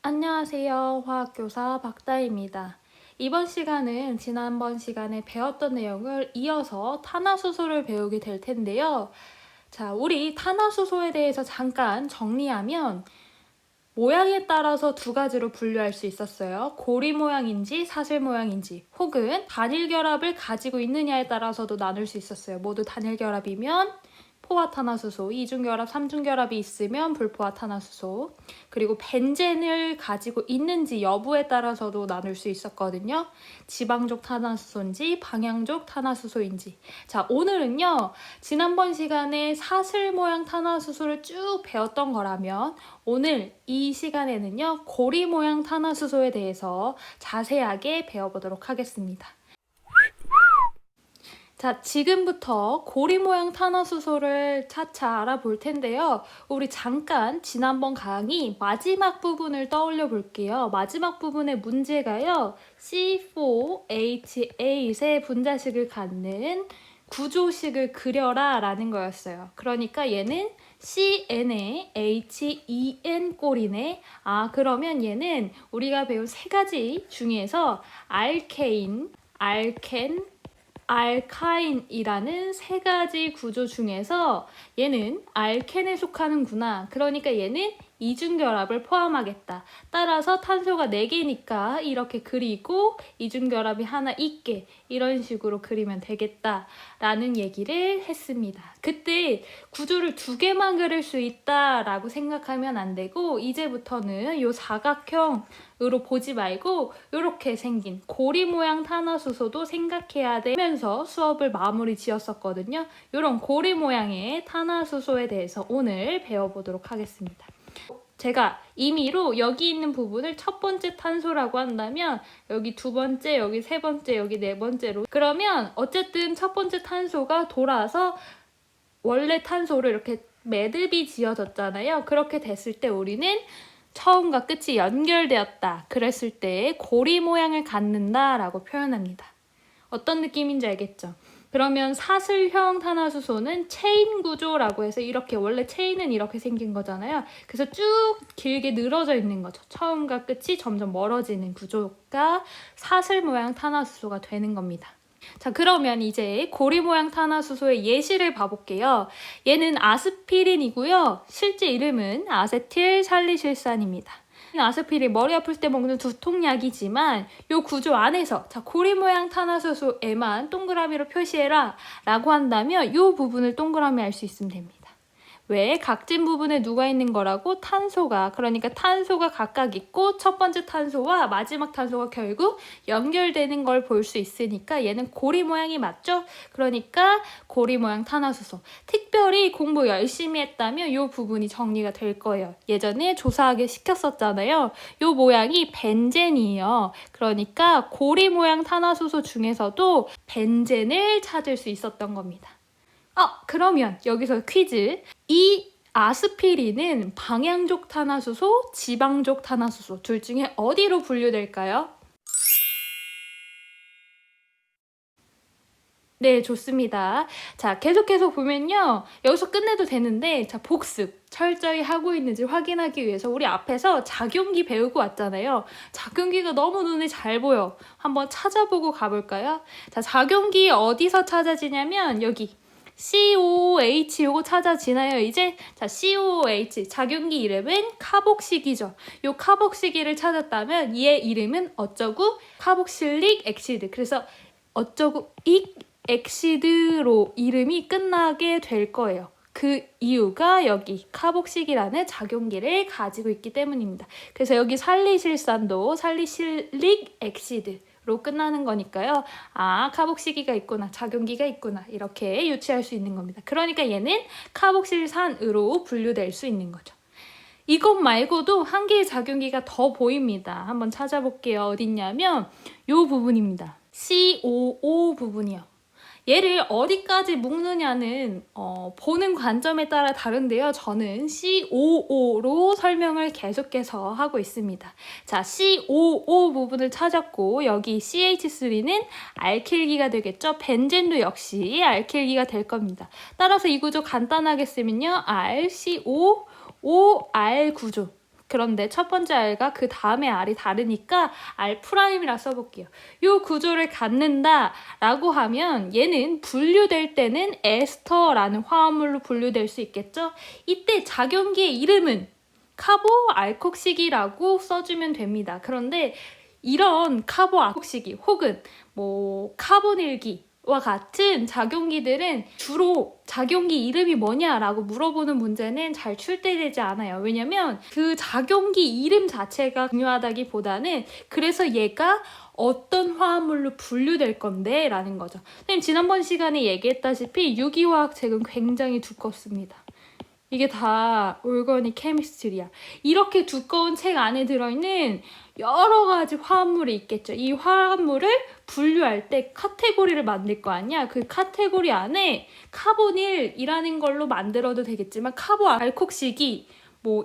안녕하세요. 화학교사 박다희입니다. 이번 시간은 지난번 시간에 배웠던 내용을 이어서 탄화수소를 배우게 될 텐데요. 자, 우리 탄화수소에 대해서 잠깐 정리하면 모양에 따라서 두 가지로 분류할 수 있었어요. 고리 모양인지 사슬 모양인지 혹은 단일 결합을 가지고 있느냐에 따라서도 나눌 수 있었어요. 모두 단일 결합이면 포화탄화수소, 이중결합, 삼중결합이 있으면 불포화탄화수소, 그리고 벤젠을 가지고 있는지 여부에 따라서도 나눌 수 있었거든요. 지방족 탄화수소인지 방향족 탄화수소인지. 자, 오늘은요, 지난번 시간에 사슬 모양 탄화수소를 쭉 배웠던 거라면 오늘 이 시간에는요, 고리 모양 탄화수소에 대해서 자세하게 배워보도록 하겠습니다. 자, 지금부터 고리 모양 탄화수소를 차차 알아볼 텐데요. 우리 잠깐 지난번 강의 마지막 부분을 떠올려 볼게요. 마지막 부분의 문제가요. C4H8의 분자식을 갖는 구조식을 그려라 라는 거였어요. 그러니까 얘는 CN에 HEN 꼴이네. 그러면 얘는 우리가 배운 세 가지 중에서 알케인, 알켄, 알카인이라는 세 가지 구조 중에서 얘는 알켄에 속하는구나. 그러니까 얘는 이중결합을 포함하겠다. 따라서 탄소가 4개니까 이렇게 그리고 이중결합이 하나 있게 이런 식으로 그리면 되겠다라는 얘기를 했습니다. 그때 구조를 2개만 그릴 수 있다라고 생각하면 안 되고 이제부터는 요 사각형으로 보지 말고 이렇게 생긴 고리 모양 탄화수소도 생각해야 되면서 수업을 마무리 지었었거든요. 이런 고리 모양의 탄화수소에 대해서 오늘 배워보도록 하겠습니다. 제가 임의로 여기 있는 부분을 첫 번째 탄소라고 한다면 여기 두 번째, 여기 세 번째, 여기 네 번째로 그러면 어쨌든 첫 번째 탄소가 돌아서 원래 탄소로 이렇게 매듭이 지어졌잖아요. 그렇게 됐을 때 우리는 처음과 끝이 연결되었다. 그랬을 때 고리 모양을 갖는다 라고 표현합니다. 어떤 느낌인지 알겠죠? 그러면 사슬형 탄화수소는 체인 구조라고 해서 이렇게 원래 체인은 이렇게 생긴 거잖아요. 그래서 쭉 길게 늘어져 있는 거죠. 처음과 끝이 점점 멀어지는 구조가 사슬 모양 탄화수소가 되는 겁니다. 자, 그러면 이제 고리 모양 탄화수소의 예시를 봐볼게요. 얘는 아스피린이고요. 실제 이름은 아세틸살리실산입니다. 아스피린 머리 아플 때 먹는 두통약이지만 이 구조 안에서 자 고리 모양 탄화수소에만 동그라미로 표시해라 라고 한다면 이 부분을 동그라미 할 수 있으면 됩니다. 왜? 각진 부분에 누가 있는 거라고? 탄소가. 그러니까 탄소가 각각 있고 첫 번째 탄소와 마지막 탄소가 결국 연결되는 걸 볼 수 있으니까 얘는 고리 모양이 맞죠? 그러니까 고리 모양 탄화수소. 특별히 공부 열심히 했다면 이 부분이 정리가 될 거예요. 예전에 조사하게 시켰었잖아요. 이 모양이 벤젠이에요. 그러니까 고리 모양 탄화수소 중에서도 벤젠을 찾을 수 있었던 겁니다. 그러면 여기서 퀴즈. 이 아스피린은 방향족 탄화수소, 지방족 탄화수소 둘 중에 어디로 분류될까요? 네, 좋습니다. 자, 계속해서 보면요. 여기서 끝내도 되는데, 자, 복습. 철저히 하고 있는지 확인하기 위해서 우리 앞에서 작용기 배우고 왔잖아요. 작용기가 너무 눈에 잘 보여. 한번 찾아보고 가볼까요? 자, 작용기 어디서 찾아지냐면 여기. COOH 요거 찾아지나요 이제? 자, COOH 작용기 이름은 카복식이죠. 요 카복식이를 찾았다면 얘의 이름은 어쩌고? 카복실릭 액시드. 그래서 어쩌고 익 액시드로 이름이 끝나게 될 거예요. 그 이유가 여기 카복식이라는 작용기를 가지고 있기 때문입니다. 그래서 여기 살리실산도 살리실릭 액시드 로 끝나는 거니까요. 카복시기가 있구나, 작용기가 있구나 이렇게 유추할 수 있는 겁니다. 그러니까 얘는 카복실산으로 분류될 수 있는 거죠. 이것 말고도 한 개의 작용기가 더 보입니다. 한번 찾아볼게요. 어딨냐면 이 부분입니다. COO 부분이요. 얘를 어디까지 묶느냐는 보는 관점에 따라 다른데요. 저는 COO로 설명을 계속해서 하고 있습니다. 자, COO 부분을 찾았고 여기 CH3는 알킬기가 되겠죠. 벤젠도 역시 알킬기가 될 겁니다. 따라서 이 구조 간단하게 쓰면요. RCO, OR 구조. 그런데 첫 번째 R과 그 다음에 R이 다르니까 R'이라 써볼게요. 이 구조를 갖는다 라고 하면 얘는 분류될 때는 에스터라는 화합물로 분류될 수 있겠죠? 이때 작용기의 이름은 카보알콕시기라고 써주면 됩니다. 그런데 이런 카보알콕시기 혹은 카보닐기와 같은 작용기들은 주로 작용기 이름이 뭐냐라고 물어보는 문제는 잘 출제되지 않아요. 왜냐면 그 작용기 이름 자체가 중요하다기보다는 그래서 얘가 어떤 화합물로 분류될 건데 라는 거죠. 선생님 지난번 시간에 얘기했다시피 유기화학책은 굉장히 두껍습니다. 이게 다 올거닉 케미스트리야. 이렇게 두꺼운 책 안에 들어있는 여러 가지 화합물이 있겠죠. 이 화합물을 분류할 때 카테고리를 만들 거 아니야. 그 카테고리 안에 카보닐이라는 걸로 만들어도 되겠지만 카보알콕시기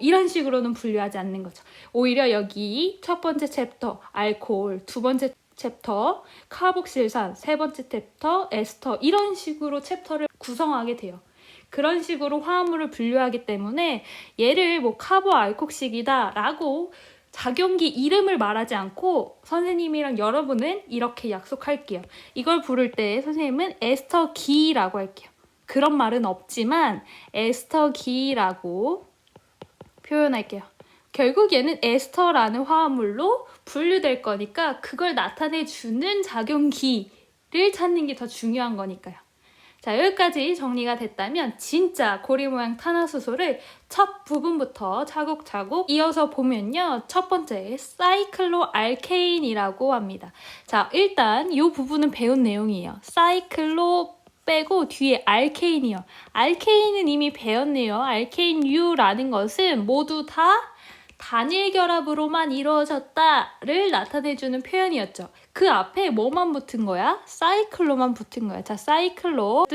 이런 식으로는 분류하지 않는 거죠. 오히려 여기 첫 번째 챕터 알코올, 두 번째 챕터 카복실산, 세 번째 챕터 에스터 이런 식으로 챕터를 구성하게 돼요. 그런 식으로 화합물을 분류하기 때문에 얘를 카보알콕식이다 라고 작용기 이름을 말하지 않고 선생님이랑 여러분은 이렇게 약속할게요. 이걸 부를 때 선생님은 에스터기라고 할게요. 그런 말은 없지만 에스터기라고 표현할게요. 결국 얘는 에스터라는 화합물로 분류될 거니까 그걸 나타내주는 작용기를 찾는 게 더 중요한 거니까요. 자, 여기까지 정리가 됐다면 진짜 고리 모양 탄화수소를 첫 부분부터 차곡차곡 이어서 보면요. 첫 번째 사이클로알케인이라고 합니다. 자, 일단 이 부분은 배운 내용이에요. 사이클로 빼고 뒤에 알케인이요. 알케인은 이미 배웠네요. 알케인유라는 것은 모두 다 단일 결합으로만 이루어졌다를 나타내주는 표현이었죠. 그 앞에 뭐만 붙은 거야? 사이클로만 붙은 거야. 자, 사이클로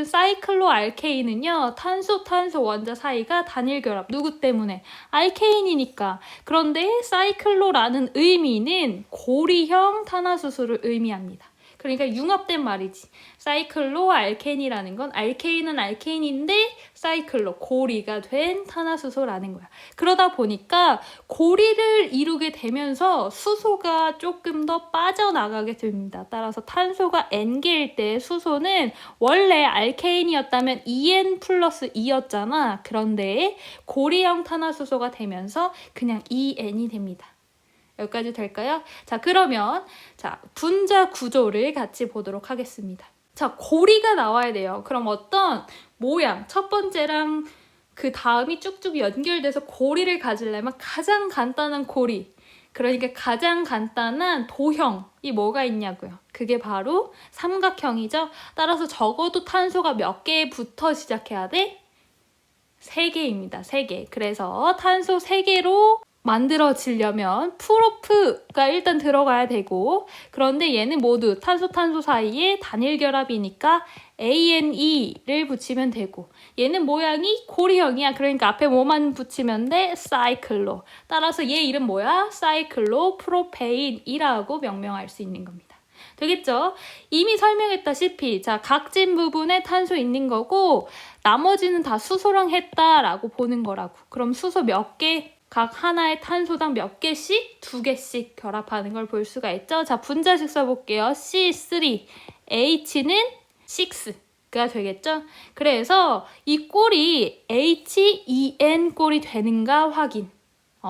알케인은요. 탄소 원자 사이가 단일 결합. 누구 때문에? 알케인이니까. 그런데 사이클로라는 의미는 고리형 탄화수소를 의미합니다. 그러니까 융합된 말이지. 사이클로알케인이라는 건 알케인은 알케인인데 사이클로, 고리가 된 탄화수소라는 거야. 그러다 보니까 고리를 이루게 되면서 수소가 조금 더 빠져나가게 됩니다. 따라서 탄소가 N개일 때 수소는 원래 알케인이었다면 En 플러스 2였잖아. 그런데 고리형 탄화수소가 되면서 그냥 EN이 됩니다. 여기까지 될까요? 자, 그러면 분자 구조를 같이 보도록 하겠습니다. 자, 고리가 나와야 돼요. 그럼 어떤 모양, 첫 번째랑 그 다음이 쭉쭉 연결돼서 고리를 가지려면 가장 간단한 고리, 그러니까 가장 간단한 도형이 뭐가 있냐고요. 그게 바로 삼각형이죠. 따라서 적어도 탄소가 몇 개부터 시작해야 돼? 3개입니다. 3개. 그래서 탄소 3개로 만들어지려면 프로프가 일단 들어가야 되고, 그런데 얘는 모두 탄소 사이에 단일 결합이니까 ANE를 붙이면 되고, 얘는 모양이 고리형이야. 그러니까 앞에 뭐만 붙이면 돼? 사이클로. 따라서 얘 이름 뭐야? 사이클로 프로페인이라고 명명할 수 있는 겁니다. 되겠죠? 이미 설명했다시피 각진 부분에 탄소 있는 거고 나머지는 다 수소랑 했다라고 보는 거라고. 그럼 수소 몇 개? 각 하나의 탄소당 몇 개씩? 2개씩 결합하는 걸 볼 수가 있죠. 자, 분자식 써볼게요. C3, H는 6가 되겠죠. 그래서 이 꼴이 HEN 꼴이 되는가 확인.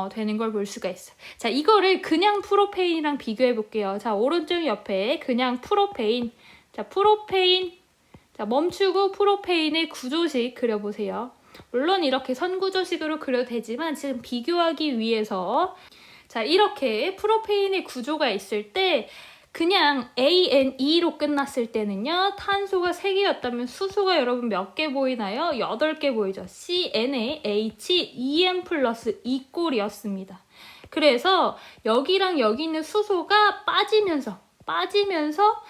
되는 걸 볼 수가 있어요. 자, 이거를 그냥 프로페인이랑 비교해 볼게요. 자, 오른쪽 옆에 그냥 프로페인. 자, 프로페인. 자, 멈추고 프로페인의 구조식 그려보세요. 물론 이렇게 선구조식으로 그려도 되지만 지금 비교하기 위해서 이렇게 프로페인의 구조가 있을 때 그냥 ANE로 끝났을 때는요. 탄소가 3개였다면 수소가 여러분 몇 개 보이나요? 8개 보이죠. CNaHEN 플러스 2꼴이었습니다. 그래서 여기랑 여기 있는 수소가 빠지면서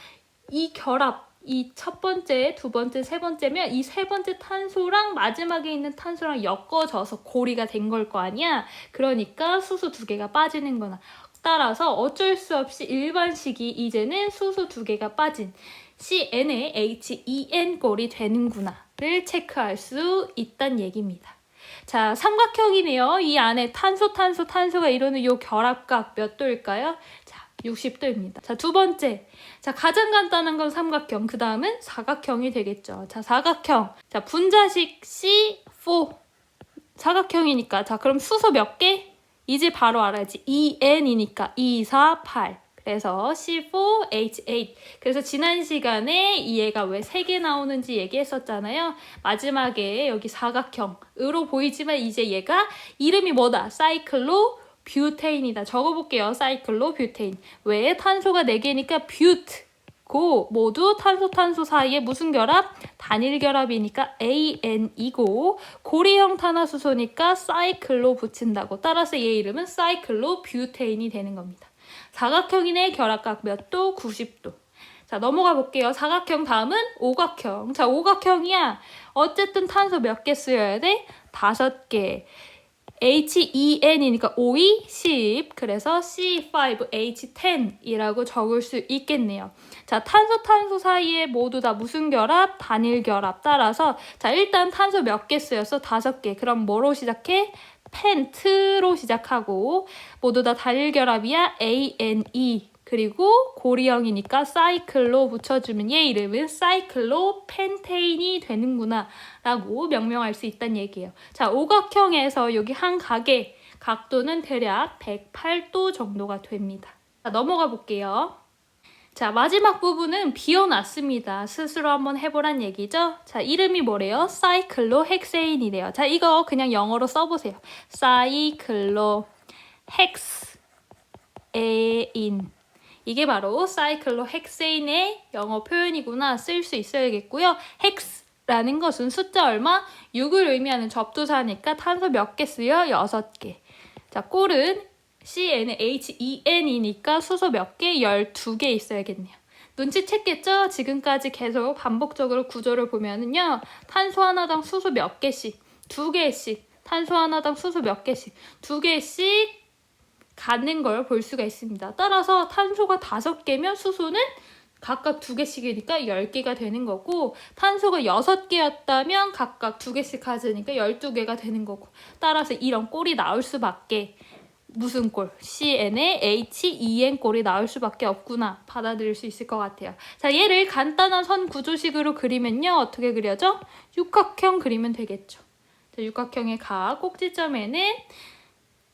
이 결합, 이 첫 번째, 두 번째, 세 번째면 이 세 번째 탄소랑 마지막에 있는 탄소랑 엮어져서 고리가 된 걸 거 아니야? 그러니까 수소 2개가 빠지는 거나. 따라서 어쩔 수 없이 일반식이 이제는 수소 2개가 빠진 CNaHEN 꼴이 되는구나를 체크할 수 있다는 얘기입니다. 자, 삼각형이네요. 이 안에 탄소가 이루는 이 결합각 몇 도일까요? 자, 60도입니다. 자, 두 번째. 자, 가장 간단한 건 삼각형. 그 다음은 사각형이 되겠죠. 자, 사각형. 자, 분자식 C4. 사각형이니까. 자, 그럼 수소 몇 개? 이제 바로 알아야지. 2N이니까 2, 4, 8. 그래서 C4H8. 그래서 지난 시간에 이 얘가 왜 3개 나오는지 얘기했었잖아요. 마지막에 여기 사각형으로 보이지만 이제 얘가 이름이 뭐다? 사이클로 뷰테인이다. 적어볼게요. 사이클로 뷰테인. 왜? 탄소가 4개니까 뷰트. 고 모두 탄소 사이에 무슨 결합? 단일 결합이니까 AN이고 고리형 탄화수소니까 사이클로 붙인다고. 따라서 얘 이름은 사이클로 뷰테인이 되는 겁니다. 사각형이네. 결합각 몇 도? 90도. 자, 넘어가 볼게요. 사각형 다음은 오각형. 자, 오각형이야. 어쨌든 탄소 몇 개 쓰여야 돼? 5개. HEN이니까 5, 2, 10. 그래서 C5H10이라고 적을 수 있겠네요. 자, 탄소 사이에 모두 다 무슨 결합? 단일 결합. 따라서 자, 일단 탄소 몇 개 쓰였어? 5개. 그럼 뭐로 시작해? 펜트로 시작하고 모두 다 단일 결합이야. ANE. 그리고 고리형이니까 사이클로 붙여주면 얘 이름은 사이클로 펜테인이 되는구나 라고 명명할 수 있다는 얘기예요. 자, 오각형에서 여기 한 각의 각도는 대략 108도 정도가 됩니다. 자, 넘어가 볼게요. 자, 마지막 부분은 비워놨습니다. 스스로 한번 해보란 얘기죠. 자, 이름이 뭐래요? 사이클로 헥세인이래요. 자, 이거 그냥 영어로 써보세요. 사이클로 헥세인. 이게 바로 사이클로 헥세인의 영어 표현이구나. 쓸 수 있어야겠고요. 헥스라는 것은 숫자 얼마? 6을 의미하는 접두사니까 탄소 몇 개 쓰여? 6개. 자, 꼴은 CnHEN이니까 수소 몇 개? 12개 있어야겠네요. 눈치챘겠죠? 지금까지 계속 반복적으로 구조를 보면은요. 탄소 하나당 수소 몇 개씩? 2개씩. 탄소 하나당 수소 몇 개씩? 2개씩 가는 걸 볼 수가 있습니다. 따라서 탄소가 5개면 수소는 각각 2개씩이니까 10개가 되는 거고 탄소가 6개였다면 각각 2개씩 가지니까 12개가 되는 거고 따라서 이런 꼴이 나올 수밖에 무슨 꼴? CnHEN 꼴이 나올 수밖에 없구나 받아들일 수 있을 것 같아요. 자, 얘를 간단한 선 구조식으로 그리면요. 어떻게 그려져? 육각형 그리면 되겠죠. 자, 육각형의 각 꼭지점에는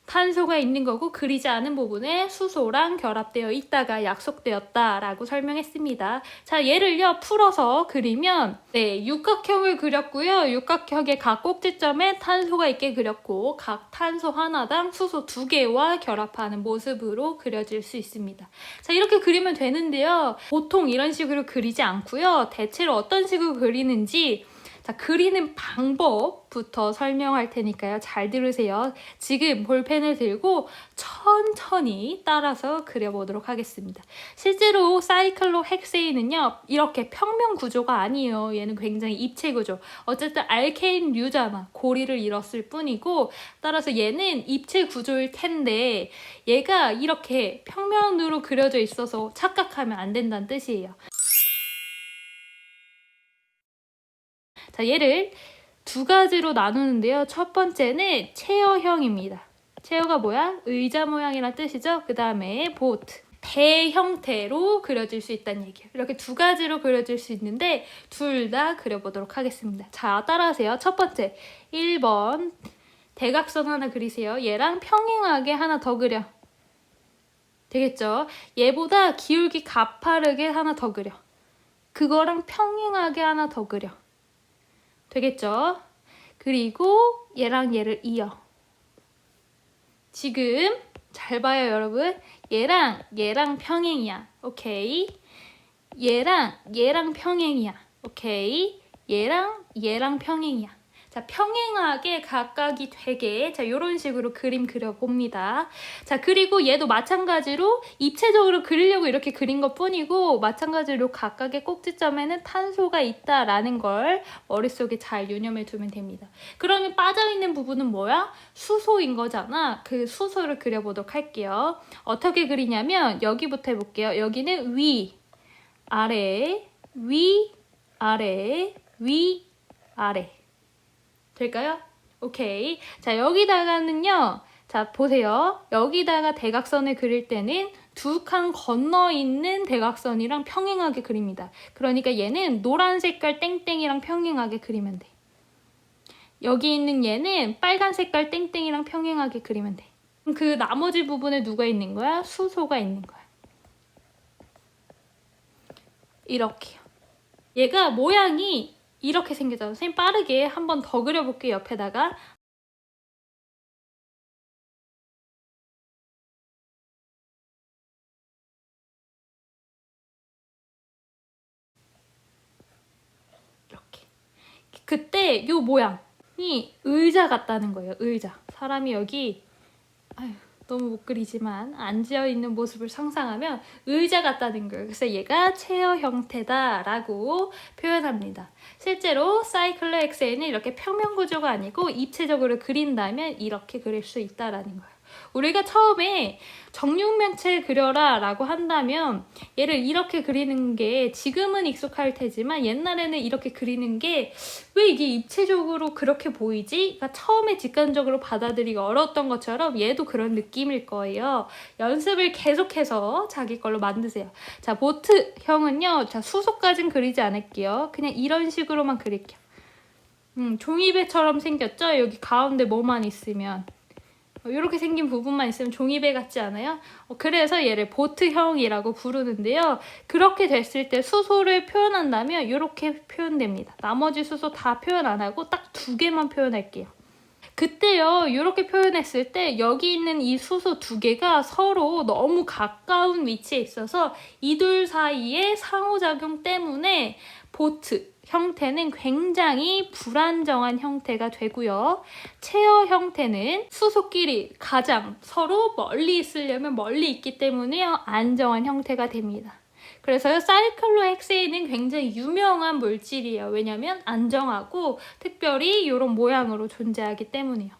탄소가 있는 거고 그리지 않은 부분에 수소랑 결합되어 있다가 약속되었다라고 설명했습니다. 자, 얘를요 풀어서 그리면 네, 육각형을 그렸고요. 육각형의 각 꼭지점에 탄소가 있게 그렸고 각 탄소 하나당 수소 2개와 결합하는 모습으로 그려질 수 있습니다. 자, 이렇게 그리면 되는데요. 보통 이런 식으로 그리지 않고요. 대체로 어떤 식으로 그리는지 자, 그리는 방법부터 설명할 테니까요. 잘 들으세요. 지금 볼펜을 들고 천천히 따라서 그려보도록 하겠습니다. 실제로 사이클로 헥세인은요. 이렇게 평면 구조가 아니에요. 얘는 굉장히 입체 구조. 어쨌든 알케인류잖아. 고리를 잃었을 뿐이고 따라서 얘는 입체 구조일 텐데 얘가 이렇게 평면으로 그려져 있어서 착각하면 안 된다는 뜻이에요. 자, 얘를 2가지로 나누는데요. 첫 번째는 체어형입니다. 체어가 뭐야? 의자 모양이란 뜻이죠. 그 다음에 보트, 배 형태로 그려질 수 있다는 얘기예요. 이렇게 2가지로 그려질 수 있는데 둘 다 그려보도록 하겠습니다. 자, 따라하세요. 첫 번째, 1번 대각선 하나 그리세요. 얘랑 평행하게 하나 더 그려. 되겠죠? 얘보다 기울기 가파르게 하나 더 그려. 그거랑 평행하게 하나 더 그려. 되겠죠? 그리고 얘랑 얘를 이어. 지금 잘 봐요, 여러분. 얘랑 평행이야. 오케이. 얘랑 평행이야. 오케이. 얘랑 평행이야. 자, 평행하게 각각이 되게 자, 요런 식으로 그림 그려봅니다. 자, 그리고 얘도 마찬가지로 입체적으로 그리려고 이렇게 그린 것 뿐이고 마찬가지로 각각의 꼭지점에는 탄소가 있다라는 걸 머릿속에 잘 유념해 두면 됩니다. 그러면 빠져있는 부분은 뭐야? 수소인 거잖아. 그 수소를 그려보도록 할게요. 어떻게 그리냐면 여기부터 해볼게요. 여기는 위, 아래, 위, 아래, 위, 아래. 될까요? 오케이. 자, 여기다가는요. 자, 보세요. 여기다가 대각선을 그릴 때는 두 칸 건너 있는 대각선이랑 평행하게 그립니다. 그러니까 얘는 노란 색깔 땡땡이랑 평행하게 그리면 돼. 여기 있는 얘는 빨간 색깔 땡땡이랑 평행하게 그리면 돼. 그 나머지 부분에 누가 있는 거야? 수소가 있는 거야. 이렇게요. 얘가 모양이 이렇게 생겼잖아. 선생님 빠르게 한 번 더 그려볼게요. 옆에다가. 이렇게. 그때 요 모양이 의자 같다는 거예요. 의자. 사람이 여기 너무 못 그리지만 앉아있는 모습을 상상하면 의자 같다는 거예요. 그래서 얘가 체어 형태다라고 표현합니다. 실제로 사이클로 엑세이는 이렇게 평면 구조가 아니고 입체적으로 그린다면 이렇게 그릴 수 있다라는 거예요. 우리가 처음에 정육면체 그려라 라고 한다면 얘를 이렇게 그리는 게 지금은 익숙할 테지만 옛날에는 이렇게 그리는 게 왜 이게 입체적으로 그렇게 보이지? 그러니까 처음에 직관적으로 받아들이기 어려웠던 것처럼 얘도 그런 느낌일 거예요. 연습을 계속해서 자기 걸로 만드세요. 자, 보트형은요. 자, 수소까진 그리지 않을게요. 그냥 이런 식으로만 그릴게요. 종이배처럼 생겼죠? 여기 가운데 뭐만 있으면. 이렇게 생긴 부분만 있으면 종이배 같지 않아요? 그래서 얘를 보트형이라고 부르는데요. 그렇게 됐을 때 수소를 표현한다면 이렇게 표현됩니다. 나머지 수소 다 표현 안 하고 딱 2개만 표현할게요. 그때요, 이렇게 표현했을 때 여기 있는 이 수소 2개가 서로 너무 가까운 위치에 있어서 이 둘 사이의 상호작용 때문에 보트 형태는 굉장히 불안정한 형태가 되고요. 체어 형태는 수소끼리 가장 서로 멀리 있으려면 멀리 있기 때문에 안정한 형태가 됩니다. 그래서 사이클로 헥세인은 굉장히 유명한 물질이에요. 왜냐면 안정하고 특별히 이런 모양으로 존재하기 때문이에요.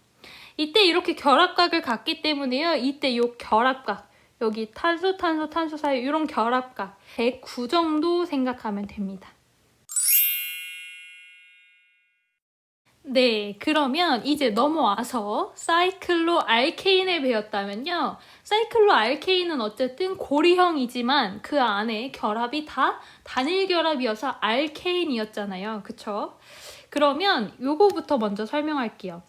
이때 이렇게 결합각을 갖기 때문에요. 이때 이 결합각, 여기 탄소 사이 이런 결합각 109 정도 생각하면 됩니다. 네, 그러면 이제 넘어와서 사이클로 알케인을 배웠다면요. 사이클로 알케인은 어쨌든 고리형이지만 그 안에 결합이 다 단일 결합이어서 알케인이었잖아요. 그쵸? 그러면 요거부터 먼저 설명할게요.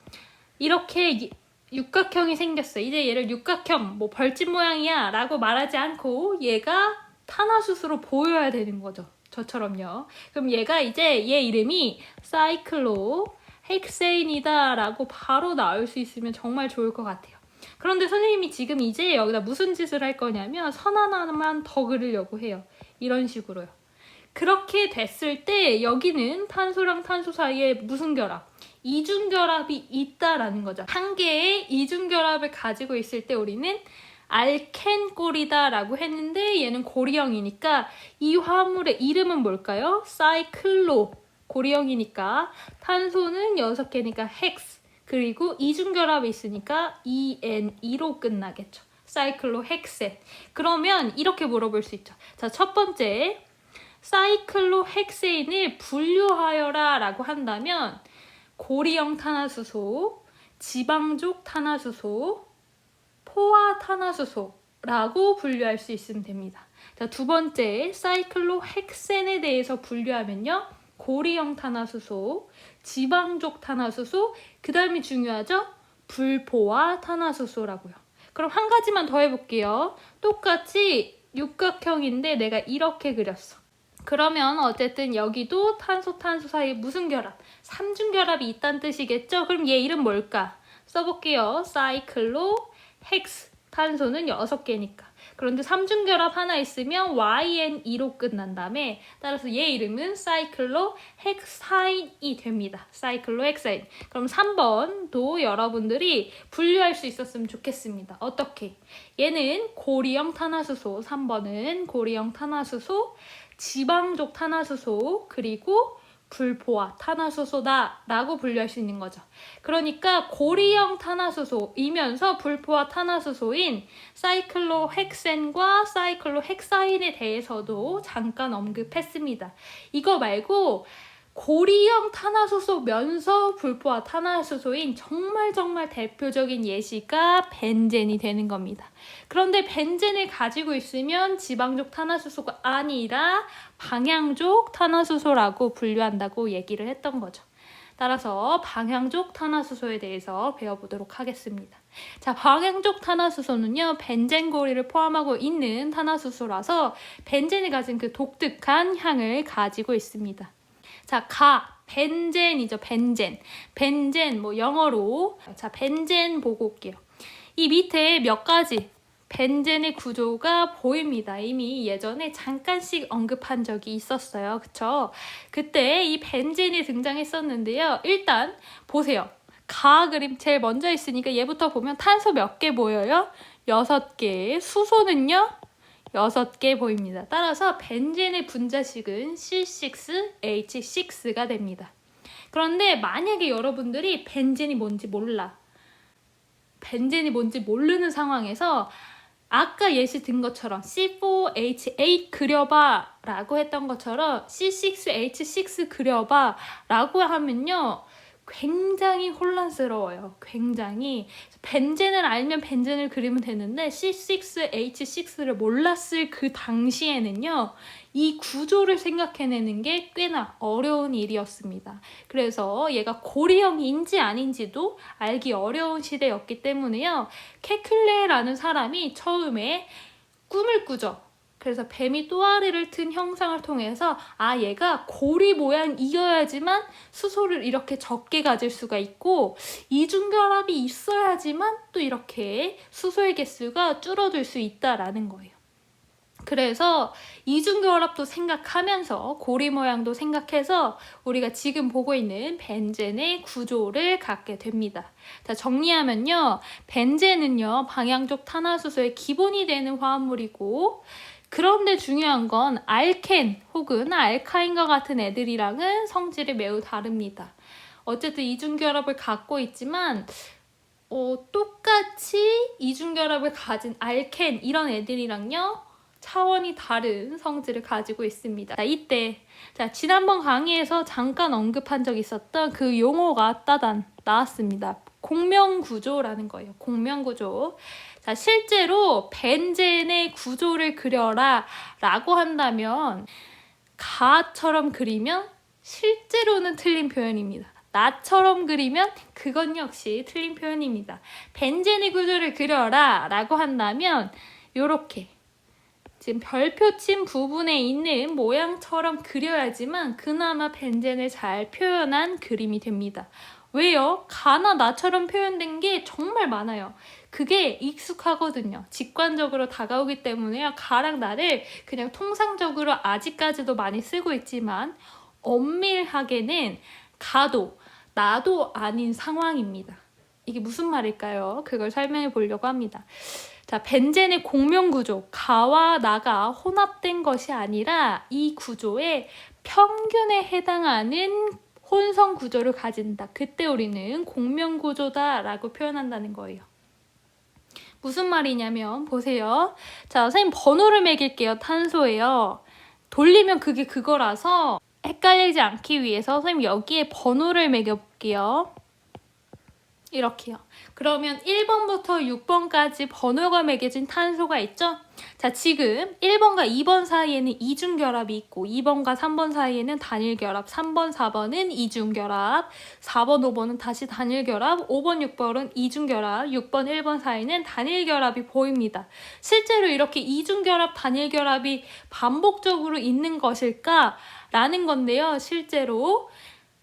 이렇게 육각형이 생겼어요. 이제 얘를 육각형, 뭐 벌집 모양이야 라고 말하지 않고 얘가 탄화수소로 보여야 되는 거죠. 저처럼요. 그럼 얘가 이제 얘 이름이 사이클로 헥세인이다 라고 바로 나올 수 있으면 정말 좋을 것 같아요. 그런데 선생님이 지금 이제 여기다 무슨 짓을 할 거냐면 선 하나만 더 그리려고 해요. 이런 식으로요. 그렇게 됐을 때 여기는 탄소랑 탄소 사이에 무슨 결합? 이중결합이 있다라는 거죠. 한 개의 이중결합을 가지고 있을 때 우리는 알켄꼴이다 라고 했는데 얘는 고리형이니까 이 화물의 이름은 뭘까요? 사이클로. 고리형이니까 탄소는 6개니까 헥스, 그리고 이중결합이 있으니까 EN2로 끝나겠죠. 사이클로 헥센. 그러면 이렇게 물어볼 수 있죠. 자, 첫 번째 사이클로 헥세인을 분류하여라 라고 한다면 고리형 탄화수소, 지방족 탄화수소, 포화 탄화수소라고 분류할 수 있으면 됩니다. 자, 두 번째 사이클로 헥센에 대해서 분류하면요. 고리형 탄화수소, 지방족 탄화수소, 그 다음이 중요하죠? 불포화 탄화수소라고요. 그럼 한 가지만 더 해볼게요. 똑같이 육각형인데 내가 이렇게 그렸어. 그러면 어쨌든 여기도 탄소 사이에 무슨 결합? 삼중결합이 있다는 뜻이겠죠? 그럼 얘 이름 뭘까? 써볼게요. 사이클로 헥스. 탄소는 6개니까. 그런데 삼중결합 하나 있으면 YN2로 끝난 다음에 따라서 얘 이름은 사이클로 헥사인이 됩니다. 사이클로 헥사인. 그럼 3번도 여러분들이 분류할 수 있었으면 좋겠습니다. 어떻게? 얘는 고리형 탄화수소, 3번은 고리형 탄화수소, 지방족 탄화수소, 그리고 불포화 탄화수소다 라고 분류할 수 있는 거죠. 그러니까 고리형 탄화수소이면서 불포화 탄화수소인 사이클로 헥센과 사이클로 헥사인에 대해서도 잠깐 언급했습니다. 이거 말고 고리형 탄화수소 면서 불포화 탄화수소인 정말 대표적인 예시가 벤젠이 되는 겁니다. 그런데 벤젠을 가지고 있으면 지방족 탄화수소가 아니라 방향족 탄화수소라고 분류한다고 얘기를 했던 거죠. 따라서 방향족 탄화수소에 대해서 배워보도록 하겠습니다. 자, 방향족 탄화수소는요, 벤젠 고리를 포함하고 있는 탄화수소라서 벤젠이 가진 그 독특한 향을 가지고 있습니다. 자, 벤젠이죠. 벤젠 뭐 영어로. 자, 벤젠 보고 올게요. 이 밑에 몇 가지 벤젠의 구조가 보입니다. 이미 예전에 잠깐씩 언급한 적이 있었어요. 그쵸? 그때 이 벤젠이 등장했었는데요. 일단 보세요. 그림 제일 먼저 있으니까 얘부터 보면 탄소 몇 개 보여요? 6개. 수소는요? 6개 보입니다. 따라서 벤젠의 분자식은 C6H6가 됩니다. 그런데 만약에 여러분들이 벤젠이 뭔지 모르는 상황에서 아까 예시 든 것처럼 C4H8 그려봐 라고 했던 것처럼 C6H6 그려봐 라고 하면요, 굉장히 혼란스러워요. 굉장히. 벤젠을 알면 벤젠을 그리면 되는데 C6H6를 몰랐을 그 당시에는요, 이 구조를 생각해내는 게 꽤나 어려운 일이었습니다. 그래서 얘가 고리형인지 아닌지도 알기 어려운 시대였기 때문에요, 케큘레라는 사람이 처음에 꿈을 꾸죠. 그래서 뱀이 또아리를 튼 형상을 통해서 얘가 고리 모양이어야지만 수소를 이렇게 적게 가질 수가 있고 이중결합이 있어야지만 또 이렇게 수소의 개수가 줄어들 수 있다라는 거예요. 그래서 이중결합도 생각하면서 고리 모양도 생각해서 우리가 지금 보고 있는 벤젠의 구조를 갖게 됩니다. 자, 정리하면요, 벤젠은요, 방향족 탄화수소의 기본이 되는 화합물이고, 그런데 중요한 건 알켄 혹은 알카인과 같은 애들이랑은 성질이 매우 다릅니다. 어쨌든 이중결합을 갖고 있지만 똑같이 이중결합을 가진 알켄 이런 애들이랑요, 차원이 다른 성질을 가지고 있습니다. 자, 지난번 강의에서 잠깐 언급한 적 있었던 그 용어가 따단 나왔습니다. 공명구조라는 거예요. 공명구조. 자, 실제로 벤젠의 구조를 그려라 라고 한다면 가처럼 그리면 실제로는 틀린 표현입니다. 나처럼 그리면 그건 역시 틀린 표현입니다. 벤젠의 구조를 그려라 라고 한다면 요렇게 지금 별표 친 부분에 있는 모양처럼 그려야지만 그나마 벤젠을 잘 표현한 그림이 됩니다. 왜요? 가나 나처럼 표현된 게 정말 많아요. 그게 익숙하거든요. 직관적으로 다가오기 때문에요. 가랑 나를 그냥 통상적으로 아직까지도 많이 쓰고 있지만 엄밀하게는 가도 나도 아닌 상황입니다. 이게 무슨 말일까요? 그걸 설명해 보려고 합니다. 자, 벤젠의 공명구조, 가와 나가 혼합된 것이 아니라 이 구조의 평균에 해당하는 혼성 구조를 가진다. 그때 우리는 공명구조다라고 표현한다는 거예요. 무슨 말이냐면 보세요. 자, 선생님 번호를 매길게요. 탄소예요. 돌리면 그게 그거라서 헷갈리지 않기 위해서 선생님 여기에 번호를 매겨볼게요. 이렇게요. 그러면 1번부터 6번까지 번호가 매겨진 탄소가 있죠? 자, 지금 1번과 2번 사이에는 이중결합이 있고 2번과 3번 사이에는 단일결합, 3번, 4번은 이중결합, 4번, 5번은 다시 단일결합, 5번, 6번은 이중결합, 6번, 1번 사이는 단일결합이 보입니다. 실제로 이렇게 이중결합, 단일결합이 반복적으로 있는 것일까? 라는 건데요. 실제로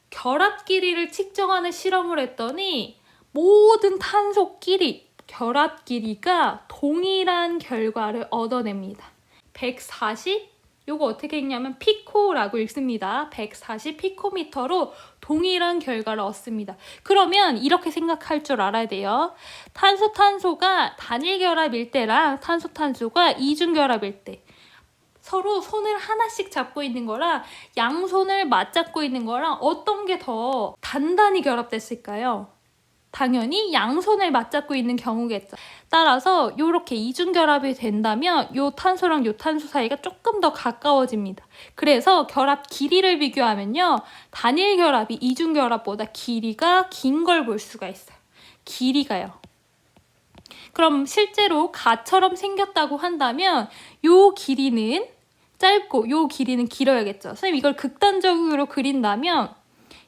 결합 길이를 측정하는 실험을 했더니 모든 탄소끼리 결합 길이가 동일한 결과를 얻어냅니다. 140, 요거 어떻게 읽냐면 피코라고 읽습니다. 140 피코미터로 동일한 결과를 얻습니다. 그러면 이렇게 생각할 줄 알아야 돼요. 탄소가 단일 결합일 때랑 탄소가 이중 결합일 때 서로 손을 하나씩 잡고 있는 거랑 양손을 맞잡고 있는 거랑 어떤 게 더 단단히 결합됐을까요? 당연히 양손을 맞잡고 있는 경우겠죠. 따라서 이렇게 이중결합이 된다면 요 탄소랑 요 탄소 사이가 조금 더 가까워집니다. 그래서 결합 길이를 비교하면요. 단일 결합이 이중결합보다 길이가 긴 걸 볼 수가 있어요. 길이가요. 그럼 실제로 가처럼 생겼다고 한다면 요 길이는 짧고 요 길이는 길어야겠죠. 선생님 이걸 극단적으로 그린다면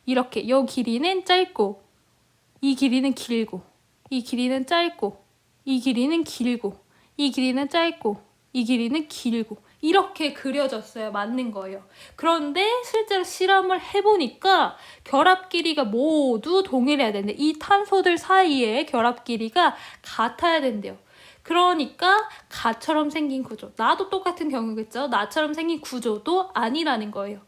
이렇게 요 길이는 짧고 이 길이는 길고 이 길이는 짧고 이 길이는 길고 이 길이는 짧고 이 길이는 길고 이렇게 그려졌어요. 맞는 거예요. 그런데 실제로 실험을 해보니까 결합 길이가 모두 동일해야 되는데 이 탄소들 사이의 결합 길이가 같아야 된대요. 그러니까 가처럼 생긴 구조, 나도 똑같은 경우겠죠. 나처럼 생긴 구조도 아니라는 거예요.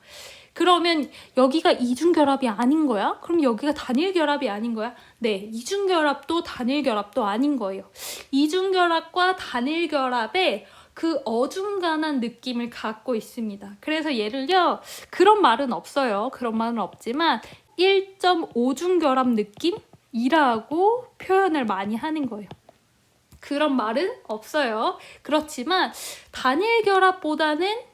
그러면 여기가 이중결합이 아닌 거야? 그럼 여기가 단일결합이 아닌 거야? 네, 이중결합도 단일결합도 아닌 거예요. 이중결합과 단일결합의 그 어중간한 느낌을 갖고 있습니다. 그래서 예를요, 그런 말은 없어요. 그런 말은 없지만 1.5중결합 느낌이라고 표현을 많이 하는 거예요. 그런 말은 없어요. 그렇지만 단일결합보다는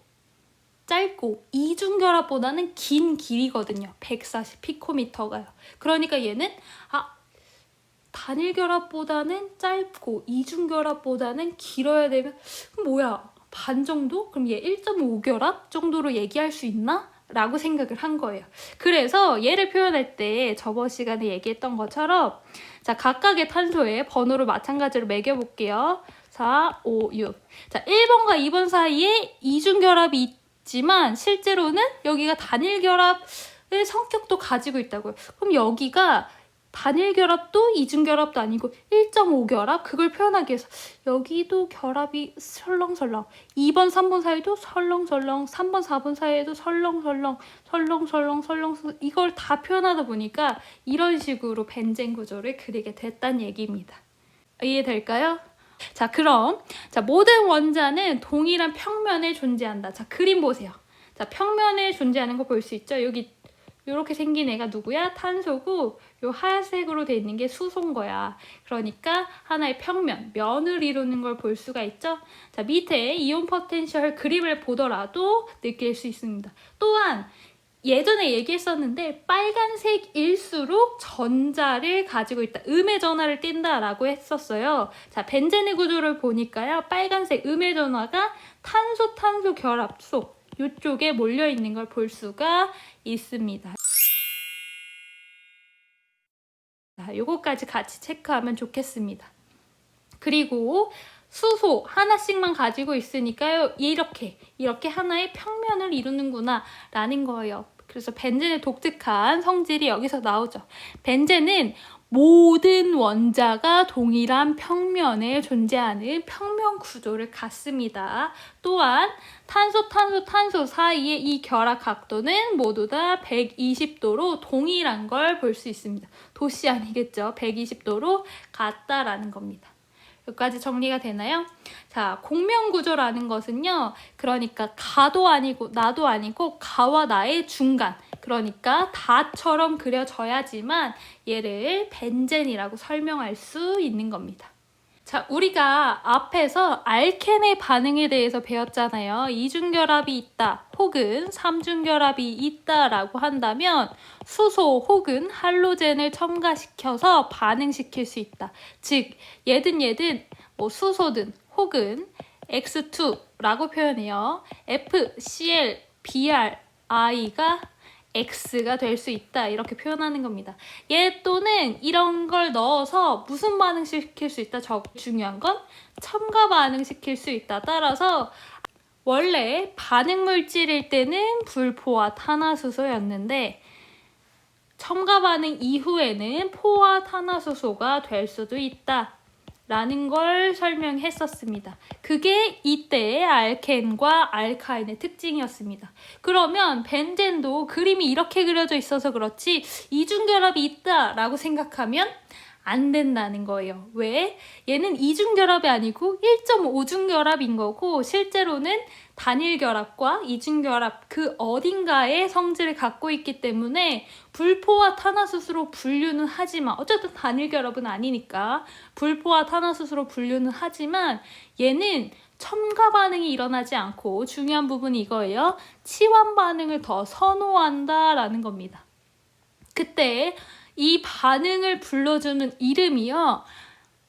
짧고 이중결합보다는 긴 길이거든요. 140피코미터가요. 그러니까 얘는 단일결합보다는 짧고 이중결합보다는 길어야 되면 뭐야? 반 정도? 그럼 얘 1.5결합 정도로 얘기할 수 있나? 라고 생각을 한 거예요. 그래서 얘를 표현할 때 저번 시간에 얘기했던 것처럼 자, 각각의 탄소에 번호를 마찬가지로 매겨볼게요. 4, 5, 6. 자, 1번과 2번 사이에 이중결합이 있지만 실제로는 여기가 단일결합의 성격도 가지고 있다고요. 그럼 여기가 단일결합도 이중결합도 아니고 1.5결합? 그걸 표현하기 위해서 여기도 결합이 설렁설렁 2번, 3번 사이도 설렁설렁 3번, 4번 사이에도 설렁설렁 이걸 다 표현하다 보니까 이런 식으로 벤젠 구조를 그리게 됐다는 얘기입니다. 이해될까요? 자, 그럼 모든 원자는 동일한 평면에 존재한다. 자, 그림 보세요. 자, 평면에 존재하는 거 볼 수 있죠? 여기 이렇게 생긴 애가 누구야? 탄소고 요 하얀색으로 돼 있는 게 수소인 거야. 그러니까 하나의 평면, 면을 이루는 걸 볼 수가 있죠? 자, 밑에 이온 포텐셜 그림을 보더라도 느낄 수 있습니다. 또한 예전에 얘기했었는데 빨간색일수록 전자를 가지고 있다. 음의 전하를 띈다라고 했었어요. 자, 벤젠의 구조를 보니까요. 빨간색 음의 전하가 탄소 결합소 이쪽에 몰려있는 걸 볼 수가 있습니다. 자, 요거까지 같이 체크하면 좋겠습니다. 그리고 수소 하나씩만 가지고 있으니까요. 이렇게 하나의 평면을 이루는구나 라는 거예요. 그래서 벤젠의 독특한 성질이 여기서 나오죠. 벤젠은 모든 원자가 동일한 평면에 존재하는 평면 구조를 갖습니다. 또한 탄소 사이의 이 결합 각도는 모두 다 120도로 동일한 걸 볼 수 있습니다. 도씨 아니겠죠? 120도로 같다라는 겁니다. 여기까지 정리가 되나요? 자, 공면구조라는 것은요. 그러니까 가도 아니고 나도 아니고 가와 나의 중간. 그러니까 다처럼 그려져야지만 얘를 벤젠이라고 설명할 수 있는 겁니다. 자, 우리가 앞에서 알켄의 반응에 대해서 배웠잖아요. 이중결합이 있다 혹은 삼중결합이 있다라고 한다면 수소 혹은 할로젠을 첨가시켜서 반응시킬 수 있다. 즉, 얘든 뭐 수소든 혹은 X2라고 표현해요. FCl, Br, I가 X가 될 수 있다 이렇게 표현하는 겁니다. 얘 또는 이런 걸 넣어서 무슨 반응시킬 수 있다? 중요한 건 첨가 반응시킬 수 있다. 따라서 원래 반응 물질일 때는 불포화 탄화수소였는데 첨가 반응 이후에는 포화 탄화수소가 될 수도 있다 라는 걸 설명했었습니다. 그게 이때의 알켄과 알카인의 특징이었습니다. 그러면 벤젠도 그림이 이렇게 그려져 있어서 그렇지 이중결합이 있다라고 생각하면 안 된다는 거예요. 왜? 얘는 이중결합이 아니고 1.5중결합인 거고 실제로는 단일 결합과 이중 결합 그 어딘가에 성질을 갖고 있기 때문에 불포화 탄화수소로 분류는 하지만 어쨌든 단일 결합은 아니니까 불포화 탄화수소로 분류는 하지만 얘는 첨가 반응이 일어나지 않고 중요한 부분이 이거예요. 치환 반응을 더 선호한다라는 겁니다. 그때 이 반응을 불러주는 이름이요.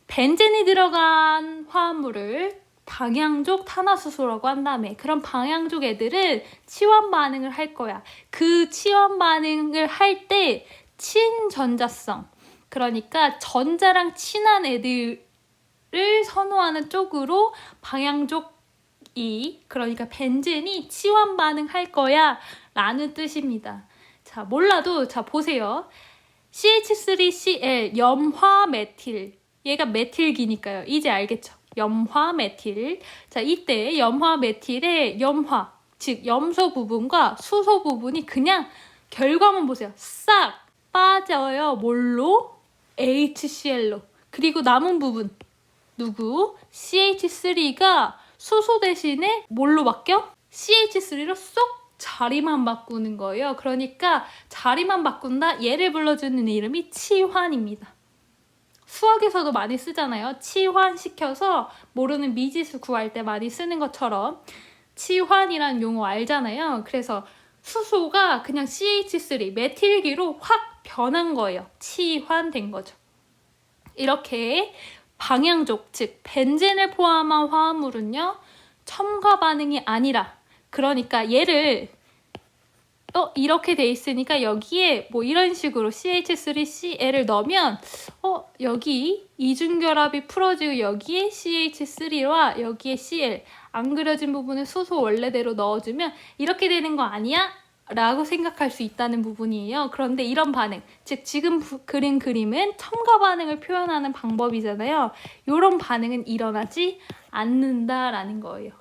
벤젠이 들어간 화합물을 방향족 탄화수소라고 한 다음에 그런 방향족 애들은 치환 반응을 할 거야. 그 치환 반응을 할 때 친전자성, 그러니까 전자랑 친한 애들을 선호하는 쪽으로 방향족이, 그러니까 벤젠이 치환 반응할 거야 라는 뜻입니다. 자, 몰라도 자 보세요. CH3Cl 염화 메틸, 얘가 메틸기니까요. 이제 알겠죠? 염화 메틸. 자, 이때 염화 메틸의 염화, 즉 염소 부분과 수소 부분이 그냥 결과만 보세요. 싹 빠져요. 뭘로? HCl로. 그리고 남은 부분 누구? CH3가 수소 대신에 뭘로 바뀌어? CH3로 쏙 자리만 바꾸는 거예요. 그러니까 자리만 바꾼다. 얘를 불러주는 이름이 치환입니다. 수학에서도 많이 쓰잖아요. 치환시켜서 모르는 미지수 구할 때 많이 쓰는 것처럼 치환이란 용어 알잖아요. 그래서 수소가 그냥 CH3 메틸기로 확 변한 거예요. 치환된 거죠. 이렇게 방향족, 즉 벤젠을 포함한 화합물은요. 첨가 반응이 아니라, 그러니까 얘를 이렇게 돼 있으니까 여기에 뭐 이런 식으로 CH3Cl을 넣으면 여기 이중결합이 풀어지고 여기에 CH3와 여기에 Cl 안 그려진 부분을 수소 원래대로 넣어주면 이렇게 되는 거 아니야? 라고 생각할 수 있다는 부분이에요. 그런데 이런 반응, 즉 지금 그린 그림은 첨가 반응을 표현하는 방법이잖아요. 이런 반응은 일어나지 않는다라는 거예요.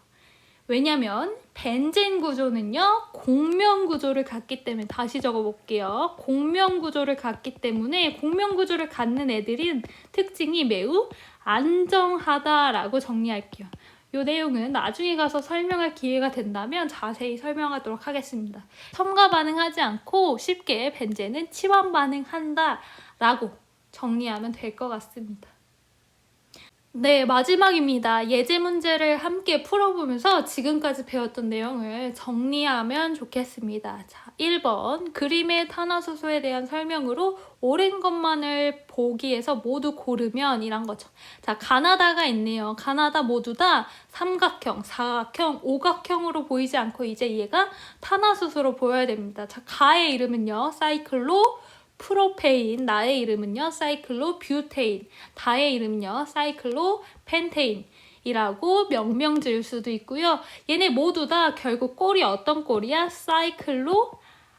왜냐면 벤젠 구조는요. 공명 구조를 갖기 때문에, 다시 적어볼게요. 공명 구조를 갖기 때문에 공명 구조를 갖는 애들은 특징이 매우 안정하다라고 정리할게요. 이 내용은 나중에 가서 설명할 기회가 된다면 자세히 설명하도록 하겠습니다. 첨가 반응하지 않고 쉽게 벤젠은 치환 반응한다 라고 정리하면 될 것 같습니다. 네, 마지막입니다. 예제 문제를 함께 풀어보면서 지금까지 배웠던 내용을 정리하면 좋겠습니다. 자, 1번 그림의 탄화수소에 대한 설명으로 옳은 것만을 보기 위해서 모두 고르면 이란 거죠. 자, 가나다가 있네요. 가나다 모두 다 삼각형, 사각형, 오각형으로 보이지 않고 이제 얘가 탄화수소로 보여야 됩니다. 자, 가의 이름은요. 사이클로 프로페인, 나의 이름은요 사이클로 뷰테인, 다의 이름은요 사이클로 펜테인이라고 명명 지을 수도 있고요. 얘네 모두 다 결국 꼴이 어떤 꼴이야? 사이클로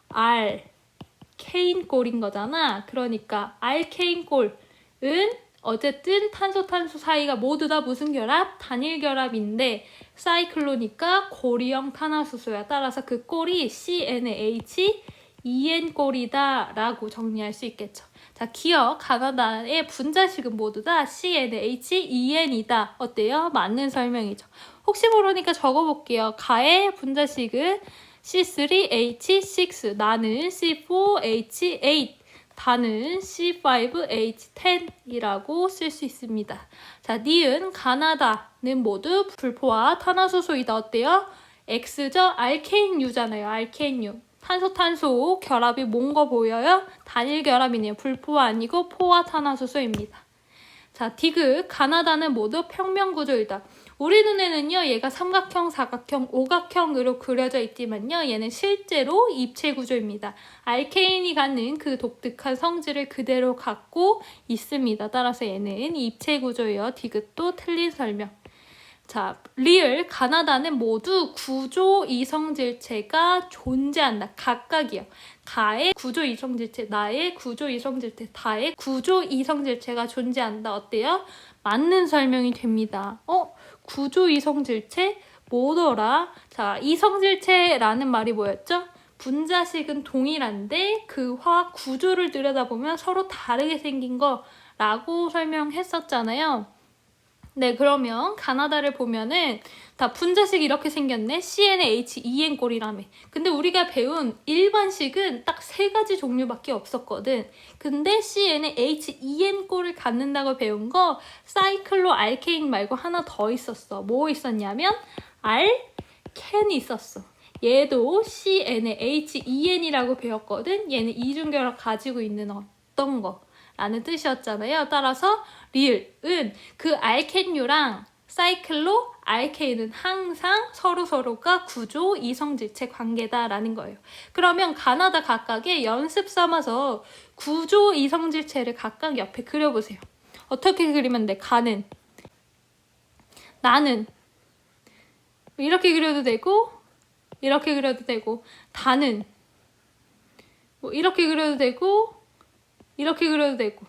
알케인 꼴인 거잖아. 그러니까 알케인 꼴은 어쨌든 탄소 사이가 모두 다 무슨 결합? 단일 결합인데 사이클로니까 고리형 탄화수소야. 따라서 그 꼴이 CnH EN 꼴이다 라고 정리할 수 있겠죠. 자, 기억, 가나다의 분자식은 모두 다 CnH EN이다. 어때요? 맞는 설명이죠. 혹시 모르니까 적어볼게요. 가의 분자식은 C3H6, 나는 C4H8, 다는 C5H10이라고 쓸 수 있습니다. 자, 니은, 가나다는 모두 불포화 탄화수소이다. 어때요? X죠? 알케인유잖아요. 알케인유. 탄소 결합이 뭔 거 보여요? 단일 결합이네요. 불포화 아니고 포화 탄화수소입니다. 자, 디귿, 가나다는 모두 평면 구조이다. 우리 눈에는요, 얘가 삼각형, 사각형, 오각형으로 그려져 있지만요, 얘는 실제로 입체 구조입니다. 알케인이 갖는 그 독특한 성질을 그대로 갖고 있습니다. 따라서 얘는 입체 구조예요. 디귿도 틀린 설명. 자, 리을, 가나다는 모두 구조 이성질체가 존재한다. 각각이요. 가의 구조 이성질체, 나의 구조 이성질체, 다의 구조 이성질체가 존재한다. 어때요? 맞는 설명이 됩니다. 구조 이성질체? 뭐더라? 자, 이성질체라는 말이 뭐였죠? 분자식은 동일한데 그 화학 구조를 들여다보면 서로 다르게 생긴 거라고 설명했었잖아요. 네, 그러면 가나다를 보면은 다 분자식이 이렇게 생겼네. CnH2n 꼴이라며. 근데 우리가 배운 일반식은 딱 3가지 종류밖에 없었거든. 근데 CnH2n 꼴을 갖는다고 배운 거 사이클로 알케인 말고 하나 더 있었어. 뭐 있었냐면 알켄이 있었어. 얘도 CnH2n이라고 배웠거든. 얘는 이중결합 가지고 있는 어떤 거 라는 뜻이었잖아요. 따라서 리을은 그 알켄류랑 사이클로 알케인은 항상 서로가 구조 이성질체 관계다라는 거예요. 그러면 가나다 각각의 연습 삼아서 구조 이성질체를 각각 옆에 그려보세요. 어떻게 그리면 돼? 가는, 나는 이렇게 그려도 되고 이렇게 그려도 되고, 다는 뭐 이렇게 그려도 되고 이렇게 그려도 되고,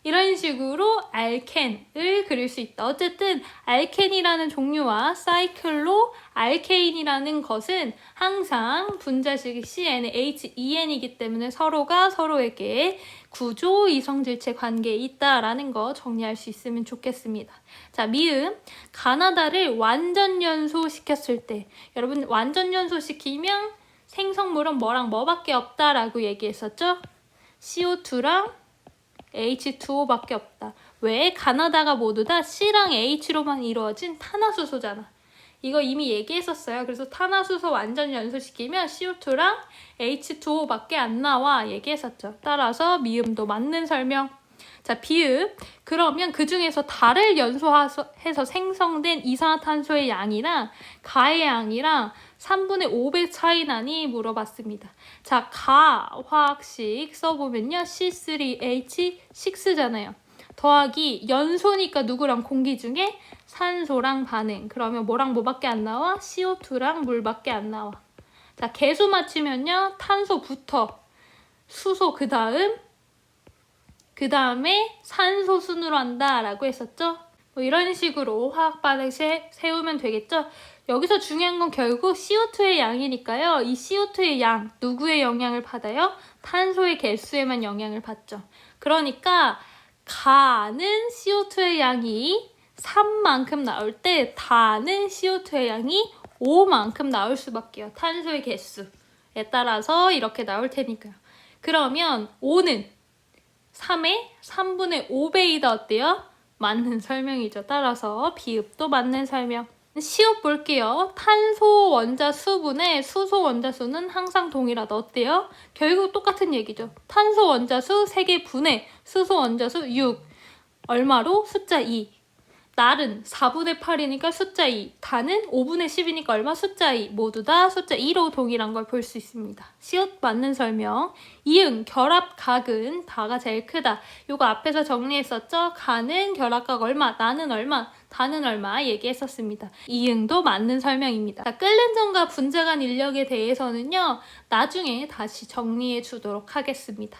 이런 식으로 알켄을 그릴 수 있다. 어쨌든 알켄이라는 종류와 사이클로 알케인이라는 것은 항상 분자식이 CnH2n이기 때문에 서로가 서로에게 구조 이성질체 관계에 있다라는 거 정리할 수 있으면 좋겠습니다. 자, 미음. 가나다를 완전 연소시켰을 때, 여러분 완전 연소시키면 생성물은 뭐랑 뭐밖에 없다라고 얘기했었죠? CO2랑 H2O밖에 없다. 왜? 가나다가 모두 다 C랑 H로만 이루어진 탄화수소잖아. 이거 이미 얘기했었어요. 그래서 탄화수소 완전 연소시키면 CO2랑 H2O밖에 안 나와 얘기했었죠. 따라서 미음도 맞는 설명. 자, 비읍. 그러면 그 중에서 달을 연소해서 생성된 이산화탄소의 양이랑 가의 양이랑 3분의 5배 차이 나니 물어봤습니다. 자, 가 화학식 써보면요. C3H6잖아요. 더하기 연소니까 누구랑 공기 중에 산소랑 반응. 그러면 뭐랑 뭐밖에 안 나와? CO2랑 물밖에 안 나와. 자, 개수 맞추면요. 탄소부터 수소 그 다음에 산소 순으로 한다라고 했었죠. 뭐 이런 식으로 화학반을 세우면 되겠죠. 여기서 중요한 건 결국 CO2의 양이니까요. 이 CO2의 양, 누구의 영향을 받아요? 탄소의 개수에만 영향을 받죠. 그러니까 가는 CO2의 양이 3만큼 나올 때 다는 CO2의 양이 5만큼 나올 수밖에요. 탄소의 개수에 따라서 이렇게 나올 테니까요. 그러면 5는 3의 3분의 5배이다 어때요? 맞는 설명이죠. 따라서 비읍도 맞는 설명. 시옷 볼게요. 탄소 원자 수분의 수소 원자 수는 항상 동일하다. 어때요? 결국 똑같은 얘기죠. 탄소 원자 수 3개 분의 수소 원자 수 6. 얼마로? 숫자 2. 날은 4분의 8이니까 숫자 2. 달은 5분의 10이니까 얼마? 숫자 2. 모두 다 숫자 2로 동일한 걸 볼 수 있습니다. 시옷 맞는 설명. 이응, 결합각은 다가 제일 크다. 요거 앞에서 정리했었죠? 가는 결합각 얼마, 나는 얼마, 다는 얼마 얘기했었습니다. 이응도 맞는 설명입니다. 자, 끓는 점과 분자 간 인력에 대해서는요. 나중에 다시 정리해 주도록 하겠습니다.